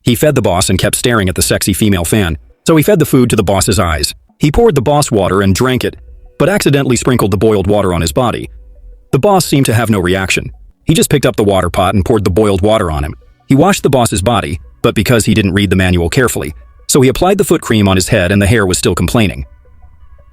He fed the boss and kept staring at the sexy female fan, so he fed the food to the boss's eyes. He poured the boss water and drank it, but accidentally sprinkled the boiled water on his body. The boss seemed to have no reaction. He just picked up the water pot and poured the boiled water on him. He washed the boss's body, but because he didn't read the manual carefully, so he applied the foot cream on his head and the hair was still complaining.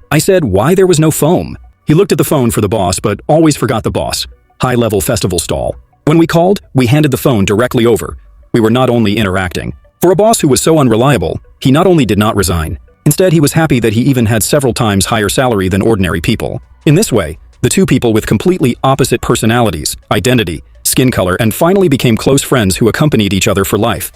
I said why there was no foam. He looked at the phone for the boss, but always forgot the boss. High-level festival stall. When we called, we handed the phone directly over. We were not only interacting. For a boss who was so unreliable, he not only did not resign, instead he was happy that he even had several times higher salary than ordinary people. In this way, the two people with completely opposite personalities, identity, skin color, and finally became close friends who accompanied each other for life.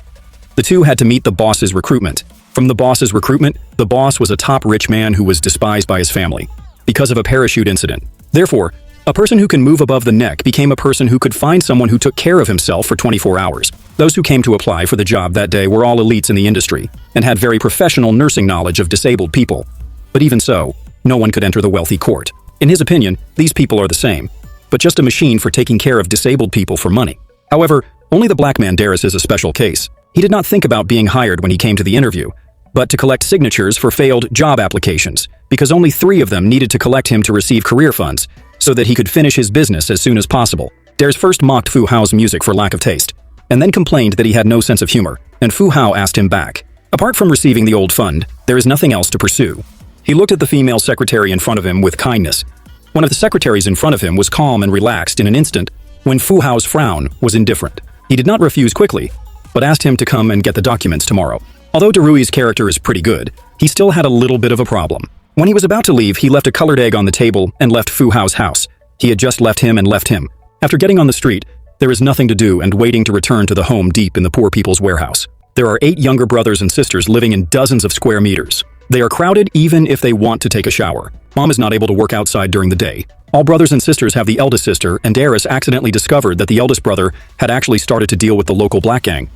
The two had to meet the boss's recruitment. From the boss's recruitment, the boss was a top rich man who was despised by his family because of a parachute incident. Therefore, a person who can move above the neck became a person who could find someone who took care of himself for 24 hours. Those who came to apply for the job that day were all elites in the industry and had very professional nursing knowledge of disabled people. But even so, no one could enter the wealthy court. In his opinion, these people are the same, but just a machine for taking care of disabled people for money. However, only the black man Darius is a special case. He did not think about being hired when he came to the interview, but to collect signatures for failed job applications, because only 3 of them needed to collect him to receive career funds, so that he could finish his business as soon as possible. Darius first mocked Fu Hao's music for lack of taste, and then complained that he had no sense of humor, and Fu Hao asked him back. Apart from receiving the old fund, there is nothing else to pursue. He looked at the female secretary in front of him with kindness. One of the secretaries in front of him was calm and relaxed in an instant, when Fu Hao's frown was indifferent. He did not refuse quickly, but asked him to come and get the documents tomorrow. Although Darui's character is pretty good, he still had a little bit of a problem. When he was about to leave, he left a colored egg on the table and left Fu Hao's house. He had just left him and left him. After getting on the street, there is nothing to do and waiting to return to the home deep in the poor people's warehouse. There are 8 younger brothers and sisters living in dozens of square meters. They are crowded even if they want to take a shower. Mom is not able to work outside during the day. All brothers and sisters have the eldest sister, and Darius accidentally discovered that the eldest brother had actually started to deal with the local black gang.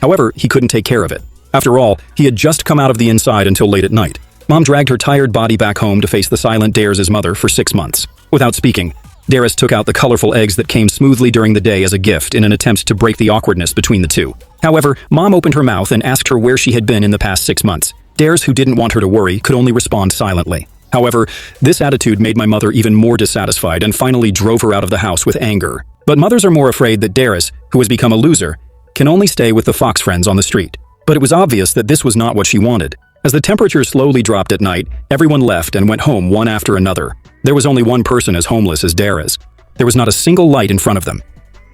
However, he couldn't take care of it. After all, he had just come out of the inside until late at night. Mom dragged her tired body back home to face the silent Darius' mother for 6 months. Without speaking, Darius took out the colorful eggs that came smoothly during the day as a gift in an attempt to break the awkwardness between the two. However, Mom opened her mouth and asked her where she had been in the past 6 months. Darius, who didn't want her to worry, could only respond silently. However, this attitude made my mother even more dissatisfied and finally drove her out of the house with anger. But mothers are more afraid that Darius, who has become a loser, can only stay with the fox friends on the street. But it was obvious that this was not what she wanted. As the temperature slowly dropped at night, everyone left and went home one after another. There was only one person as homeless as Darius. There was not a single light in front of them.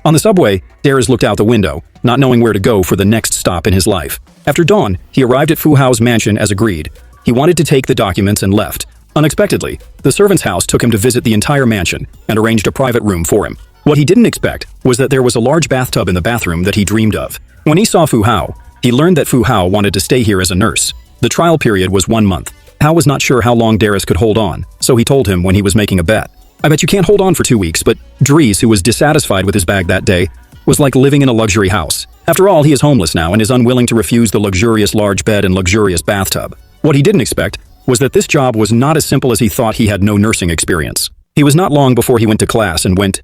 On the subway, Darius looked out the window, not knowing where to go for the next stop in his life. After dawn, he arrived at Fu Hao's mansion as agreed. He wanted to take the documents and left. Unexpectedly, the servant's house took him to visit the entire mansion and arranged a private room for him. What he didn't expect was that there was a large bathtub in the bathroom that he dreamed of. When he saw Fu Hao, he learned that Fu Hao wanted to stay here as a nurse. The trial period was 1 month. Hao was not sure how long Darius could hold on, so he told him when he was making a bet. I bet you can't hold on for 2 weeks, but Dries, who was dissatisfied with his bag that day, was like living in a luxury house. After all, he is homeless now and is unwilling to refuse the luxurious large bed and luxurious bathtub. What he didn't expect was that this job was not as simple as he thought. He had no nursing experience. He was not long before he went to class and went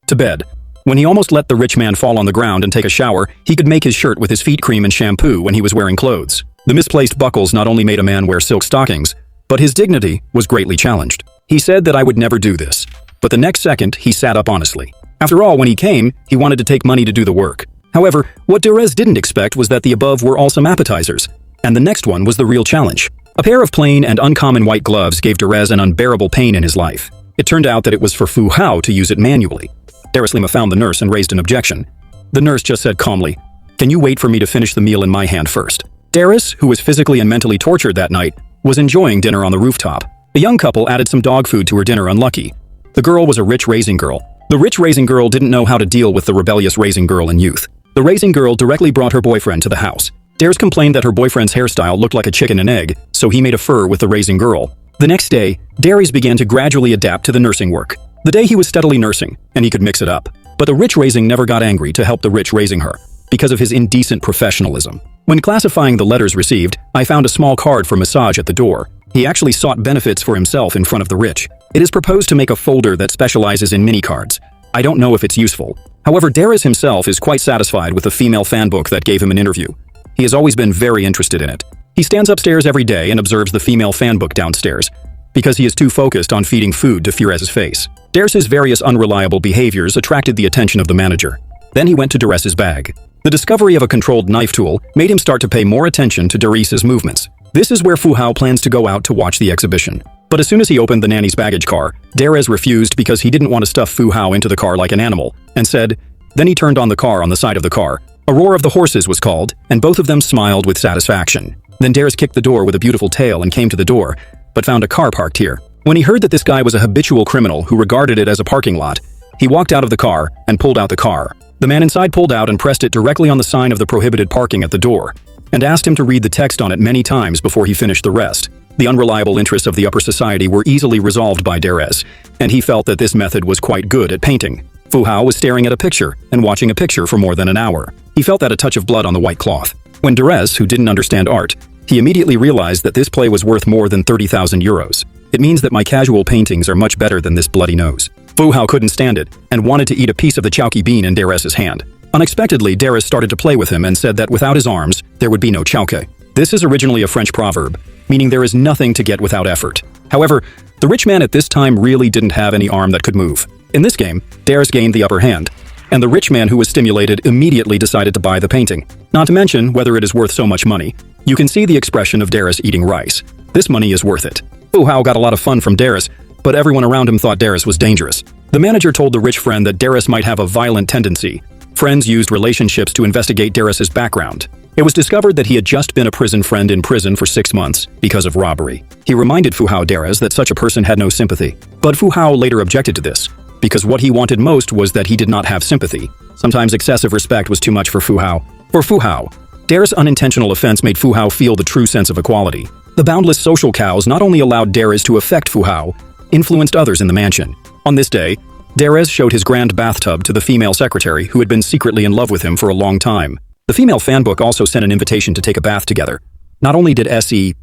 to bed. When he almost let the rich man fall on the ground and take a shower, he could make his shirt with his feet cream and shampoo when he was wearing clothes. The misplaced buckles not only made a man wear silk stockings, but his dignity was greatly challenged. He said that I would never do this, but the next second he sat up honestly. After all, when he came, he wanted to take money to do the work. However, what Darius didn't expect was that the above were all some appetizers, and the next one was the real challenge. A pair of plain and uncommon white gloves gave Darius an unbearable pain in his life. It turned out that it was for Fu Hao to use it manually. Darius Lima found the nurse and raised an objection. The nurse just said calmly, "Can you wait for me to finish the meal in my hand first?" Darius, who was physically and mentally tortured that night, was enjoying dinner on the rooftop. A young couple added some dog food to her dinner unlucky. The girl was a rich raising girl. The rich raising girl didn't know how to deal with the rebellious raising girl in youth. The raising girl directly brought her boyfriend to the house. Darius complained that her boyfriend's hairstyle looked like a chicken and egg, so he made a fur with the raising girl. The next day, Darius began to gradually adapt to the nursing work. The day he was steadily nursing, and he could mix it up. But the rich raising never got angry to help the rich raising her, because of his indecent professionalism. When classifying the letters received, I found a small card for massage at the door. He actually sought benefits for himself in front of the rich. It is proposed to make a folder that specializes in mini cards. I don't know if it's useful. However, Darius himself is quite satisfied with the female fan book that gave him an interview. He has always been very interested in it. He stands upstairs every day and observes the female fan book downstairs, because he is too focused on feeding food to Fures's face. Deris's various unreliable behaviors attracted the attention of the manager. Then he went to Deris's bag. The discovery of a controlled knife tool made him start to pay more attention to Deris's movements. This is where Fu Hao plans to go out to watch the exhibition. But as soon as he opened the nanny's baggage car, Deris refused because he didn't want to stuff Fu Hao into the car like an animal, and said, then he turned on the car on the side of the car. A roar of the horses was called, and both of them smiled with satisfaction. Then Deris kicked the door with a beautiful tail and came to the door, but found a car parked here. When he heard that this guy was a habitual criminal who regarded it as a parking lot, he walked out of the car and pulled out the car. The man inside pulled out and pressed it directly on the sign of the prohibited parking at the door, and asked him to read the text on it many times before he finished the rest. The unreliable interests of the upper society were easily resolved by Deris, and he felt that this method was quite good at painting. Fu Hao was staring at a picture and watching a picture for more than an hour. He felt that a touch of blood on the white cloth. When Deris, who didn't understand art, he immediately realized that this play was worth more than 30,000 euros. It means that my casual paintings are much better than this bloody nose. Fu Hao couldn't stand it and wanted to eat a piece of the chowky bean in Deris's hand. Unexpectedly, Deris started to play with him and said that without his arms, there would be no chowke. This is originally a French proverb, meaning there is nothing to get without effort. However, the rich man at this time really didn't have any arm that could move. In this game, Deris gained the upper hand, and the rich man who was stimulated immediately decided to buy the painting. Not to mention whether it is worth so much money. You can see the expression of Deris eating rice. This money is worth it. Fu Hao got a lot of fun from Deris, but everyone around him thought Deris was dangerous. The manager told the rich friend that Deris might have a violent tendency. Friends used relationships to investigate Deris's background. It was discovered that he had just been a prison friend in prison for 6 months because of robbery. He reminded Fu Hao Deris that such a person had no sympathy. But Fu Hao later objected to this, because what he wanted most was that he did not have sympathy. Sometimes excessive respect was too much for Fu Hao. For Fu Hao, Deris' unintentional offense made Fu Hao feel the true sense of equality. The boundless social cows not only allowed Deris to affect Fu Hao, influenced others in the mansion. On this day, Deris showed his grand bathtub to the female secretary who had been secretly in love with him for a long time. The female fanbook also sent an invitation to take a bath together. Not only did he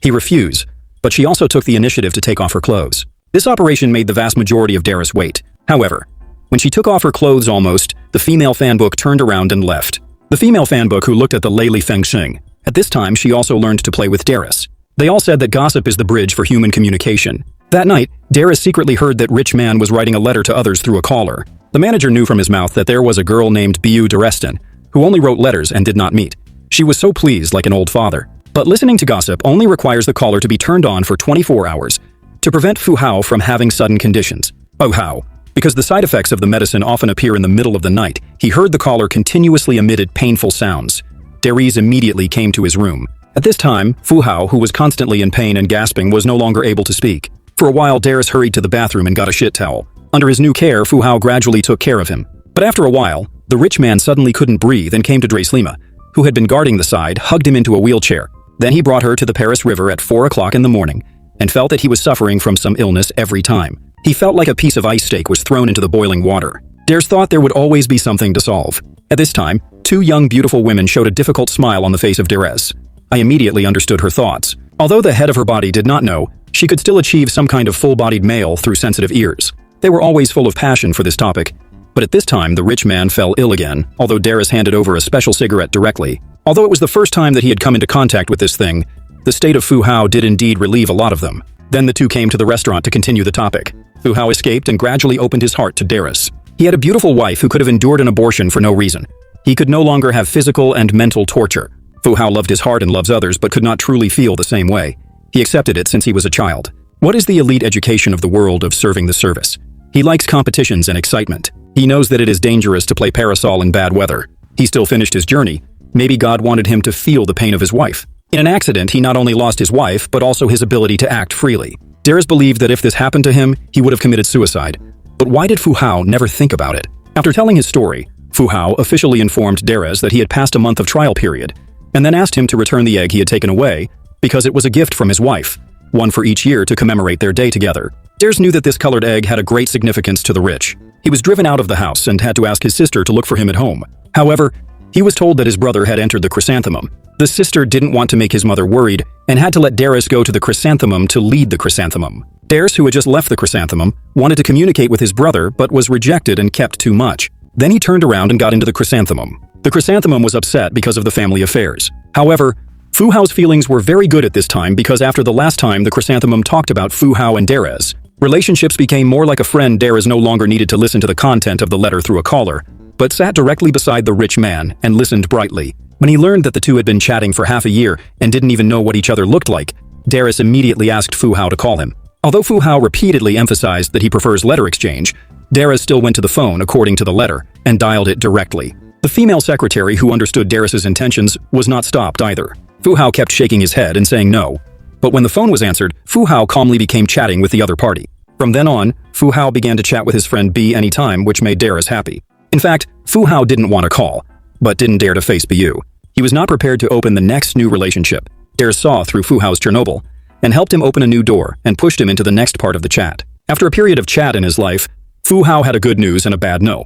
refuse, but she also took the initiative to take off her clothes. This operation made the vast majority of Deris wait. However, when she took off her clothes the female fanbook turned around and left. The female fanbook who looked at the Lei Feng Xing. At this time, she also learned to play with Deris. They all said that gossip is the bridge for human communication. That night, Deris secretly heard that rich man was writing a letter to others through a caller. The manager knew from his mouth that there was a girl named Biu Derestin, who only wrote letters and did not meet. She was so pleased like an old father. But listening to gossip only requires the caller to be turned on for 24 hours to prevent Fu Hao from having sudden conditions. Oh how? Because the side effects of the medicine often appear in the middle of the night, he heard the caller continuously emitted painful sounds. Deris immediately came to his room. At this time, Fu Hao, who was constantly in pain and gasping, was no longer able to speak. For a while, Deris hurried to the bathroom and got a shit towel. Under his new care, Fu Hao gradually took care of him. But after a while, the rich man suddenly couldn't breathe and came to Dreslima, who had been guarding the side, hugged him into a wheelchair. Then he brought her to the Paris River at 4 o'clock in the morning and felt that he was suffering from some illness every time. He felt like a piece of ice steak was thrown into the boiling water. Deris thought there would always be something to solve. At this time, 2 young beautiful women showed a difficult smile on the face of Deris. I immediately understood her thoughts. Although the head of her body did not know, she could still achieve some kind of full-bodied male through sensitive ears. They were always full of passion for this topic. But at this time, the rich man fell ill again, although Deris handed over a special cigarette directly. Although it was the first time that he had come into contact with this thing, the state of Fu Hao did indeed relieve a lot of them. Then the two came to the restaurant to continue the topic. Fu Hao escaped and gradually opened his heart to Deris. He had a beautiful wife who could have endured an abortion for no reason. He could no longer have physical and mental torture. Fu Hao loved his heart and loves others but could not truly feel the same way. He accepted it since he was a child. What is the elite education of the world of serving the service? He likes competitions and excitement. He knows that it is dangerous to play parasol in bad weather. He still finished his journey. Maybe God wanted him to feel the pain of his wife. In an accident, he not only lost his wife, but also his ability to act freely. Deris believed that if this happened to him, he would have committed suicide. But why did Fu Hao never think about it? After telling his story, Fu Hao officially informed Deris that he had passed a month of trial period, and then asked him to return the egg he had taken away, because it was a gift from his wife, one for each year to commemorate their day together. Deris knew that this colored egg had a great significance to the rich. He was driven out of the house and had to ask his sister to look for him at home. However, he was told that his brother had entered the chrysanthemum. The sister didn't want to make his mother worried and had to let Deris go to the chrysanthemum to lead the chrysanthemum. Deris, who had just left the chrysanthemum, wanted to communicate with his brother but was rejected and kept too much. Then he turned around and got into the chrysanthemum. The chrysanthemum was upset because of the family affairs. However, Fu Hao's feelings were very good at this time because after the last time the chrysanthemum talked about Fu Hao and Derez, relationships became more like a friend. Derez no longer needed to listen to the content of the letter through a caller, but sat directly beside the rich man and listened brightly. When he learned that the two had been chatting for half a year and didn't even know what each other looked like, Derez immediately asked Fu Hao to call him. Although Fu Hao repeatedly emphasized that he prefers letter exchange, Derez still went to the phone according to the letter and dialed it directly. The female secretary who understood Derez's intentions was not stopped either. Fu Hao kept shaking his head and saying no. But when the phone was answered, Fu Hao calmly became chatting with the other party. From then on, Fu Hao began to chat with his friend B anytime, which made Derez happy. In fact, Fu Hao didn't want to call, but didn't dare to face Bu. He was not prepared to open the next new relationship. Derez saw through Fu Hao's Chernobyl and helped him open a new door and pushed him into the next part of the chat. After a period of chat in his life, Fu Hao had a good news and a bad no.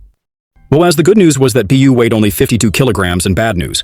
Well, as the good news was that Bu weighed only 52 kilograms, and bad news,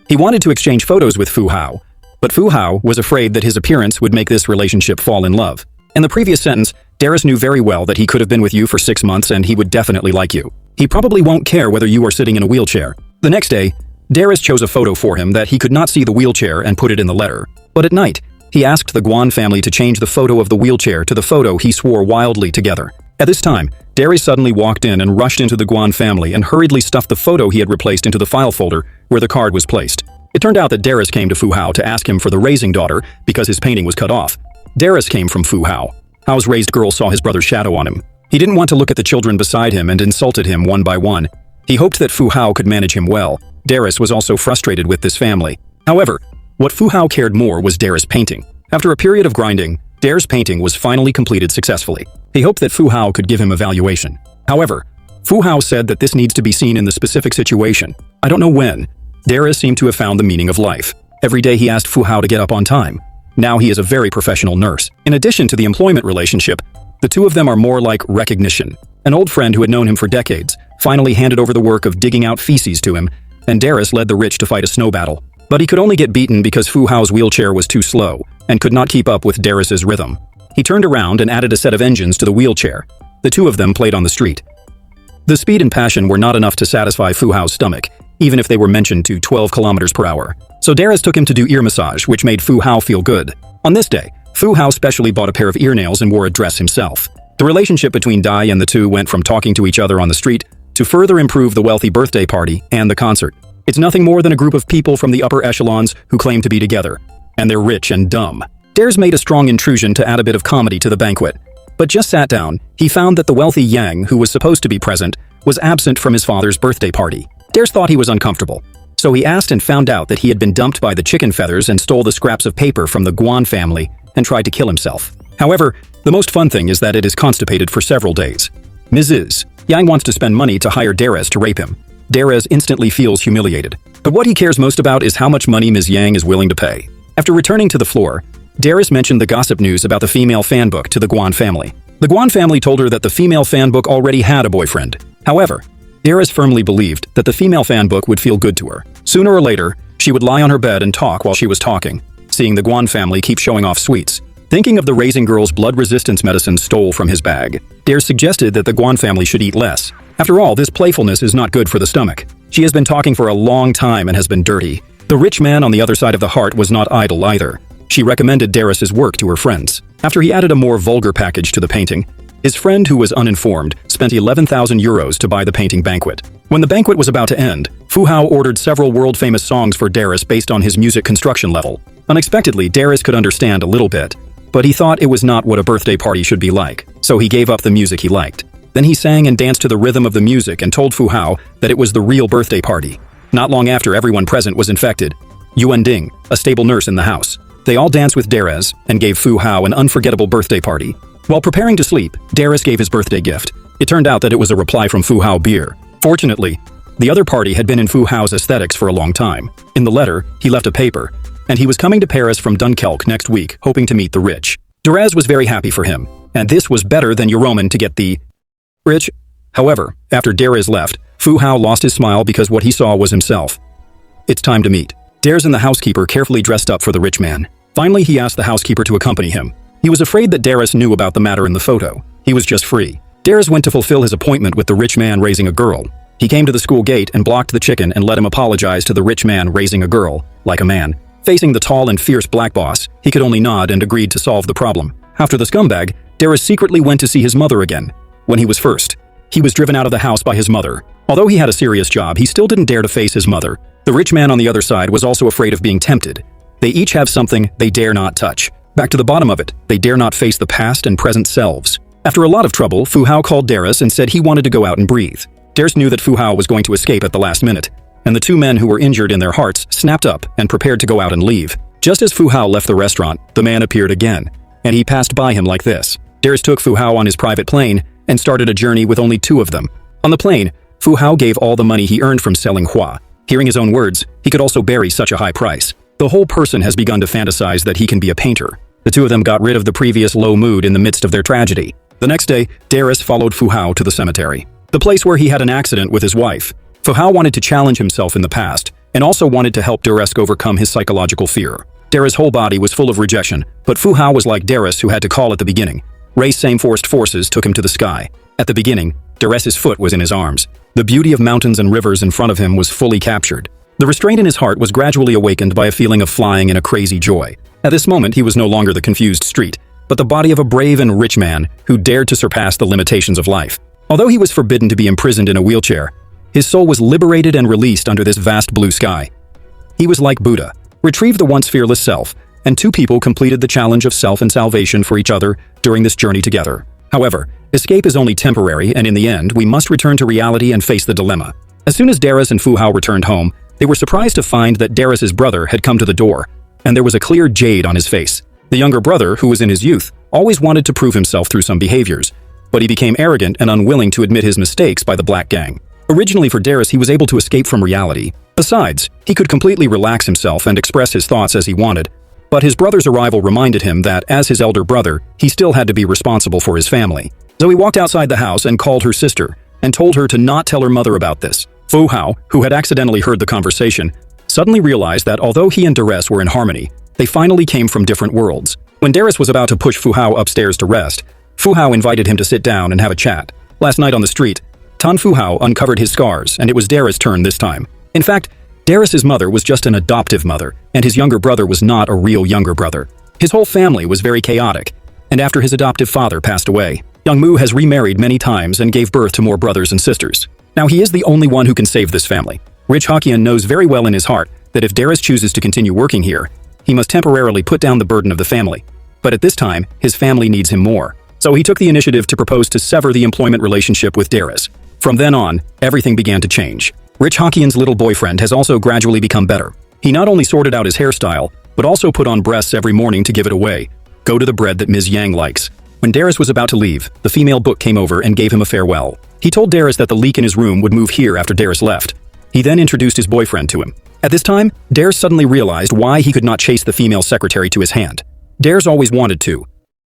he wanted to exchange photos with Fu Hao, but Fu Hao was afraid that his appearance would make this relationship fall in love. In the previous sentence, Derez knew very well that he could have been with you for 6 months and he would definitely like you. He probably won't care whether you are sitting in a wheelchair. The next day, Derez chose a photo for him that he could not see the wheelchair and put it in the letter. But at night, he asked the Guan family to change the photo of the wheelchair to the photo he swore wildly together. At this time, Derez suddenly walked in and rushed into the Guan family and hurriedly stuffed the photo he had replaced into the file folder where the card was placed. It turned out that Derez came to Fu Hao to ask him for the raising daughter because his painting was cut off. Derez came from Fu Hao. Hao's raised girl saw his brother's shadow on him. He didn't want to look at the children beside him and insulted him one by one. He hoped that Fu Hao could manage him well. Derez was also frustrated with this family. However, what Fu Hao cared more was Derez's painting. After a period of grinding, Derez's painting was finally completed successfully. He hoped that Fu Hao could give him a valuation. However, Fu Hao said that this needs to be seen in the specific situation. I don't know when. Derez seemed to have found the meaning of life. Every day he asked Fu Hao to get up on time. Now he is a very professional nurse. In addition to the employment relationship, the two of them are more like recognition. An old friend who had known him for decades finally handed over the work of digging out feces to him, and Derez led the rich to fight a snow battle. But he could only get beaten because Fu Hao's wheelchair was too slow and could not keep up with Derez's rhythm. He turned around and added a set of engines to the wheelchair. The two of them played on the street. The speed and passion were not enough to satisfy Fu Hao's stomach, even if they were mentioned to 12 kilometers per hour. So Derez took him to do ear massage, which made Fu Hao feel good. On this day, Fu Hao specially bought a pair of ear nails and wore a dress himself. The relationship between Dai and the two went from talking to each other on the street to further improve the wealthy birthday party and the concert. It's nothing more than a group of people from the upper echelons who claim to be together, and they're rich and dumb. Derez made a strong intrusion to add a bit of comedy to the banquet, but just sat down, he found that the wealthy Yang, who was supposed to be present, was absent from his father's birthday party. Derez thought he was uncomfortable, so he asked and found out that he had been dumped by the chicken feathers and stole the scraps of paper from the Guan family and tried to kill himself. However, the most fun thing is that it is constipated for several days. Mrs. Yang wants to spend money to hire Derez to rape him. Derez instantly feels humiliated, but what he cares most about is how much money Ms. Yang is willing to pay. After returning to the floor, Derez mentioned the gossip news about the female fan book to the Guan family. The Guan family told her that the female fan book already had a boyfriend. However, Derez firmly believed that the female fan book would feel good to her. Sooner or later, she would lie on her bed and talk while she was talking, seeing the Guan family keep showing off sweets. Thinking of the raising girl's blood resistance medicine stole from his bag, Derez suggested that the Guan family should eat less. After all, this playfulness is not good for the stomach. She has been talking for a long time and has been dirty. The rich man on the other side of the heart was not idle either. She recommended Derez's work to her friends. After he added a more vulgar package to the painting, his friend, who was uninformed, spent 11,000 euros to buy the painting banquet. When the banquet was about to end, Fu Hao ordered several world-famous songs for Derez based on his music construction level. Unexpectedly, Derez could understand a little bit, but he thought it was not what a birthday party should be like, so he gave up the music he liked. Then he sang and danced to the rhythm of the music and told Fu Hao that it was the real birthday party. Not long after, everyone present was infected. Yuan Ding, a stable nurse in the house. They all danced with Derez and gave Fu Hao an unforgettable birthday party. While preparing to sleep, Derez gave his birthday gift. It turned out that it was a reply from Fu Hao beer. Fortunately, the other party had been in Fu Hao's aesthetics for a long time. In the letter, he left a paper, and he was coming to Paris from Dunkirk next week, hoping to meet the rich. Derez was very happy for him, and this was better than Euroman to get the rich. However, after Derez left, Fu Hao lost his smile because what he saw was himself. It's time to meet. Derez and the housekeeper carefully dressed up for the rich man. Finally, he asked the housekeeper to accompany him. He was afraid that Derez knew about the matter in the photo. He was just free. Derez went to fulfill his appointment with the rich man raising a girl. He came to the school gate and blocked the chicken and let him apologize to the rich man raising a girl, like a man. Facing the tall and fierce black boss, he could only nod and agreed to solve the problem. After the scumbag, Darius secretly went to see his mother again. When he was first, he was driven out of the house by his mother. Although he had a serious job, he still didn't dare to face his mother. The rich man on the other side was also afraid of being tempted. They each have something they dare not touch. Back to the bottom of it, they dare not face the past and present selves. After a lot of trouble, Fu Hao called Darius and said he wanted to go out and breathe. Darius knew that Fu Hao was going to escape at the last minute, and the two men who were injured in their hearts snapped up and prepared to go out and leave. Just as Fu Hao left the restaurant, the man appeared again, and he passed by him like this. Darius took Fu Hao on his private plane and started a journey with only two of them. On the plane, Fu Hao gave all the money he earned from selling hua. Hearing his own words, he could also bury such a high price. The whole person has begun to fantasize that he can be a painter. The two of them got rid of the previous low mood in the midst of their tragedy. The next day, Darius followed Fu Hao to the cemetery, the place where he had an accident with his wife. Fu Hao wanted to challenge himself in the past, and also wanted to help Darius overcome his psychological fear. Darius' whole body was full of rejection, but Fu Hao was like Darius, who had to call at the beginning. Ray's same forced forces took him to the sky. At the beginning, Darius' foot was in his arms. The beauty of mountains and rivers in front of him was fully captured. The restraint in his heart was gradually awakened by a feeling of flying in a crazy joy. At this moment, he was no longer the confused street, but the body of a brave and rich man who dared to surpass the limitations of life. Although he was forbidden to be imprisoned in a wheelchair, his soul was liberated and released under this vast blue sky. He was like Buddha, retrieved the once fearless self, and two people completed the challenge of self and salvation for each other during this journey together. However, escape is only temporary, and in the end, we must return to reality and face the dilemma. As soon as Darius and Fu Hao returned home, they were surprised to find that Darius' brother had come to the door, and there was a clear jade on his face. The younger brother, who was in his youth, always wanted to prove himself through some behaviors, but he became arrogant and unwilling to admit his mistakes by the Black Gang. Originally for Darius, he was able to escape from reality. Besides, he could completely relax himself and express his thoughts as he wanted, but his brother's arrival reminded him that, as his elder brother, he still had to be responsible for his family. So he walked outside the house and called her sister, and told her to not tell her mother about this. Fu Hao, who had accidentally heard the conversation, suddenly realized that although he and Darius were in harmony, they finally came from different worlds. When Darius was about to push Fu Hao upstairs to rest, Fu Hao invited him to sit down and have a chat. Last night on the street, Tan Fu Hao uncovered his scars, and it was Darius' turn this time. In fact, Darius' mother was just an adoptive mother, and his younger brother was not a real younger brother. His whole family was very chaotic, and after his adoptive father passed away, Young Mu has remarried many times and gave birth to more brothers and sisters. Now he is the only one who can save this family. Rich Hokkien knows very well in his heart that if Darius chooses to continue working here, he must temporarily put down the burden of the family. But at this time, his family needs him more. So he took the initiative to propose to sever the employment relationship with Darius. From then on, everything began to change. Rich Hokkien's little boyfriend has also gradually become better. He not only sorted out his hairstyle, but also put on breasts every morning to give it away. Go to the bread that Ms. Yang likes. When Darius was about to leave, the female book came over and gave him a farewell. He told Darius that the leak in his room would move here after Darius left. He then introduced his boyfriend to him. At this time, Darius suddenly realized why he could not chase the female secretary to his hand. Darius always wanted to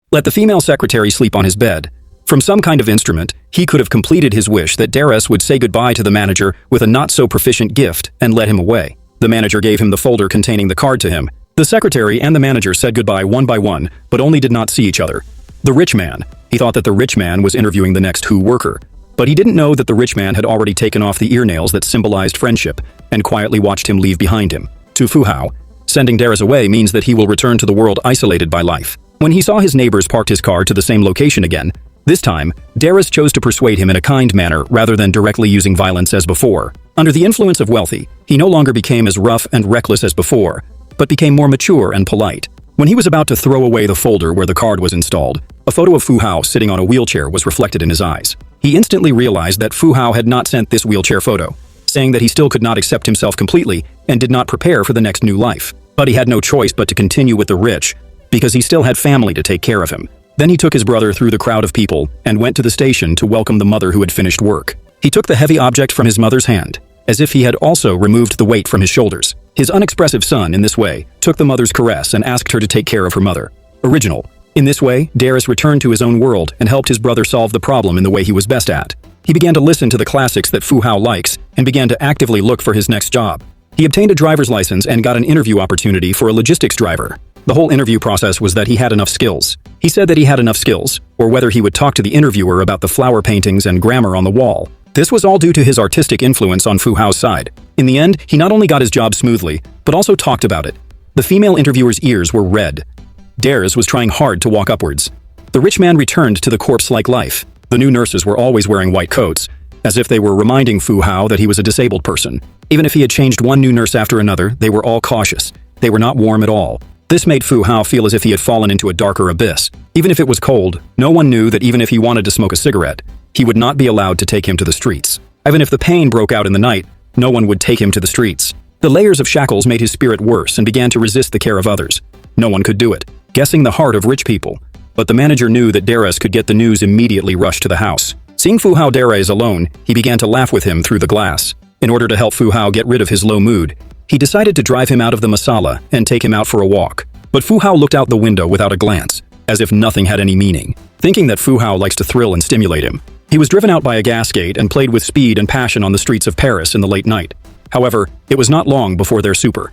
let the female secretary sleep on his bed. From some kind of instrument, he could have completed his wish that Darius would say goodbye to the manager with a not-so-proficient gift and let him away. The manager gave him the folder containing the card to him. The secretary and the manager said goodbye one by one, but only did not see each other. The rich man. He thought that the rich man was interviewing the next Who worker, but he didn't know that the rich man had already taken off the ear nails that symbolized friendship and quietly watched him leave behind him. To Fu Hao, sending Darius away means that he will return to the world isolated by life. When he saw his neighbors parked his car to the same location again, this time, Darius chose to persuade him in a kind manner rather than directly using violence as before. Under the influence of wealthy, he no longer became as rough and reckless as before, but became more mature and polite. When he was about to throw away the folder where the card was installed, a photo of Fu Hao sitting on a wheelchair was reflected in his eyes. He instantly realized that Fu Hao had not sent this wheelchair photo, saying that he still could not accept himself completely and did not prepare for the next new life. But he had no choice but to continue with the rich, because he still had family to take care of him. Then he took his brother through the crowd of people and went to the station to welcome the mother who had finished work. He took the heavy object from his mother's hand, as if he had also removed the weight from his shoulders. His unexpressive son, in this way, took the mother's caress and asked her to take care of her mother. Original. In this way, Darius returned to his own world and helped his brother solve the problem in the way he was best at. He began to listen to the classics that Fu Hao likes and began to actively look for his next job. He obtained a driver's license and got an interview opportunity for a logistics driver. The whole interview process was that he had enough skills. He said that he had enough skills, or whether he would talk to the interviewer about the flower paintings and grammar on the wall. This was all due to his artistic influence on Fu Hao's side. In the end, he not only got his job smoothly, but also talked about it. The female interviewer's ears were red. Dares was trying hard to walk upwards. The rich man returned to the corpse-like life. The new nurses were always wearing white coats, as if they were reminding Fu Hao that he was a disabled person. Even if he had changed one new nurse after another, they were all cautious. They were not warm at all. This made Fu Hao feel as if he had fallen into a darker abyss. Even if it was cold, no one knew that even if he wanted to smoke a cigarette, he would not be allowed to take him to the streets. Even if the pain broke out in the night, no one would take him to the streets. The layers of shackles made his spirit worse and began to resist the care of others. No one could do it, guessing the heart of rich people. But the manager knew that Dares could get the news immediately rushed to the house. Seeing Fu Hao Dares alone, he began to laugh with him through the glass. In order to help Fu Hao get rid of his low mood, he decided to drive him out of the masala and take him out for a walk. But Fu Hao looked out the window without a glance, as if nothing had any meaning, thinking that Fu Hao likes to thrill and stimulate him. He was driven out by a gas gate and played with speed and passion on the streets of Paris in the late night. However, it was not long before their super.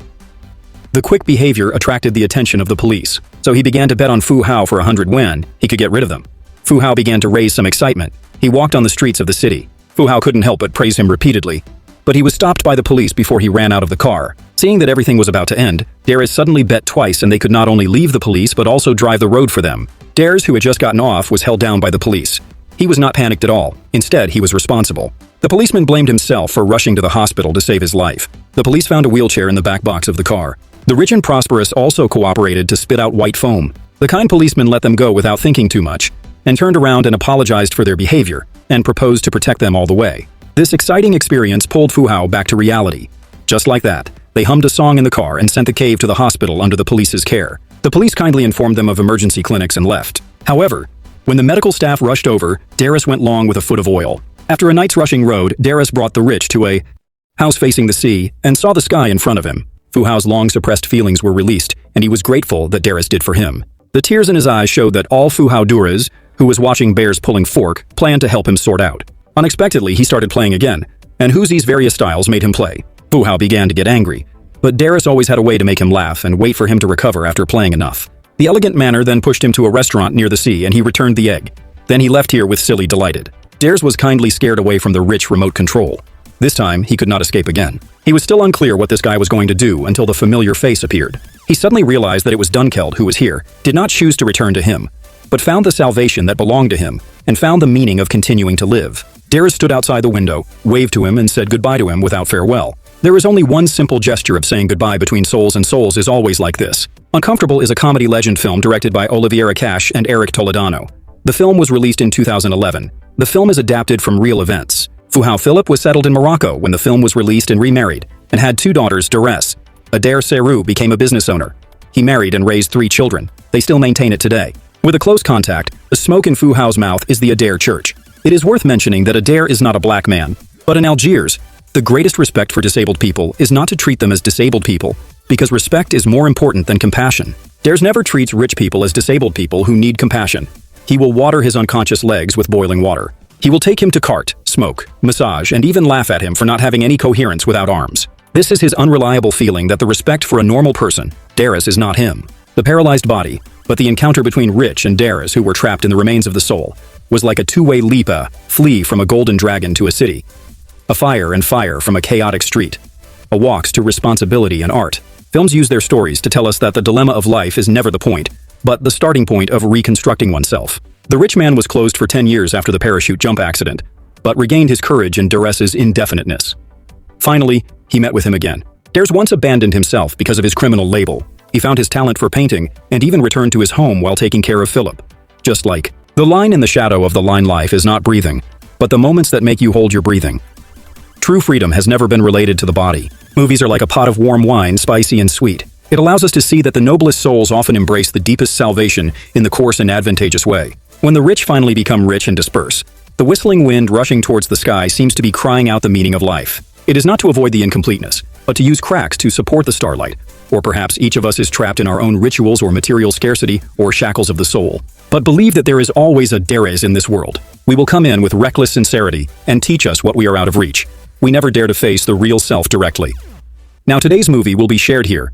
The quick behavior attracted the attention of the police, so he began to bet on Fu Hao for 100 yuan he could get rid of them. Fu Hao began to raise some excitement. He walked on the streets of the city. Fu Hao couldn't help but praise him repeatedly. But he was stopped by the police before he ran out of the car. Seeing that everything was about to end, Dares suddenly bet twice and they could not only leave the police but also drive the road for them. Dares, who had just gotten off, was held down by the police. He was not panicked at all. Instead, he was responsible. The policeman blamed himself for rushing to the hospital to save his life. The police found a wheelchair in the back box of the car. The rich and prosperous also cooperated to spit out white foam. The kind policeman let them go without thinking too much, and turned around and apologized for their behavior, and proposed to protect them all the way. This exciting experience pulled Fu Hao back to reality. Just like that, they hummed a song in the car and sent the cave to the hospital under the police's care. The police kindly informed them of emergency clinics and left. However, when the medical staff rushed over, Dares went long with a foot of oil. After a night's rushing road, Dares brought the rich to a house facing the sea and saw the sky in front of him. Fu Hao's long-suppressed feelings were released, and he was grateful that Dares did for him. The tears in his eyes showed that all Fu Hao Dares, who was watching bears pulling fork, planned to help him sort out. Unexpectedly, he started playing again, and Huzi's various styles made him play. Fu Hao began to get angry, but Dares always had a way to make him laugh and wait for him to recover after playing enough. The elegant manner then pushed him to a restaurant near the sea and he returned the egg. Then he left here with Silly delighted. Dares was kindly scared away from the rich remote control. This time, he could not escape again. He was still unclear what this guy was going to do until the familiar face appeared. He suddenly realized that it was Dunkeld who was here, did not choose to return to him, but found the salvation that belonged to him, and found the meaning of continuing to live. Dares stood outside the window, waved to him and said goodbye to him without farewell. There is only one simple gesture of saying goodbye between souls, and souls is always like this. Uncomfortable is a comedy legend film directed by Oliviera Cash and Eric Toledano. The film was released in 2011. The film is adapted from real events. Fu Hao Philip was settled in Morocco when the film was released and remarried, and had 2 daughters. Dares Adair Seru became a business owner. He married and raised 3 children. They still maintain it today. With a close contact, the smoke in Fu Hao's mouth is the Adair Church. It is worth mentioning that Adair is not a black man, but in Algiers, the greatest respect for disabled people is not to treat them as disabled people, because respect is more important than compassion. Dares never treats rich people as disabled people who need compassion. He will water his unconscious legs with boiling water. He will take him to cart, smoke, massage, and even laugh at him for not having any coherence without arms. This is his unreliable feeling that the respect for a normal person, Dares, is not him. The paralyzed body, but the encounter between Rich and Dares, who were trapped in the remains of the soul, was like a two-way leap, a flee from a golden dragon to a city, a fire and fire from a chaotic street, a walks to responsibility and art. Films use their stories to tell us that the dilemma of life is never the point, but the starting point of reconstructing oneself. The rich man was closed for 10 years after the parachute jump accident, but regained his courage in Dares's indefiniteness. Finally, he met with him again. Dares once abandoned himself because of his criminal label. He found his talent for painting and even returned to his home while taking care of Philip. Just like, the line in the shadow of the line life is not breathing, but the moments that make you hold your breathing. True freedom has never been related to the body. Movies are like a pot of warm wine, spicy and sweet. It allows us to see that the noblest souls often embrace the deepest salvation in the coarse and advantageous way. When the rich finally become rich and disperse, the whistling wind rushing towards the sky seems to be crying out the meaning of life. It is not to avoid the incompleteness, but to use cracks to support the starlight. Or perhaps each of us is trapped in our own rituals or material scarcity or shackles of the soul. But believe that there is always a Dares in this world. We will come in with reckless sincerity and teach us what we are out of reach. We never dare to face the real self directly. Now today's movie will be shared here,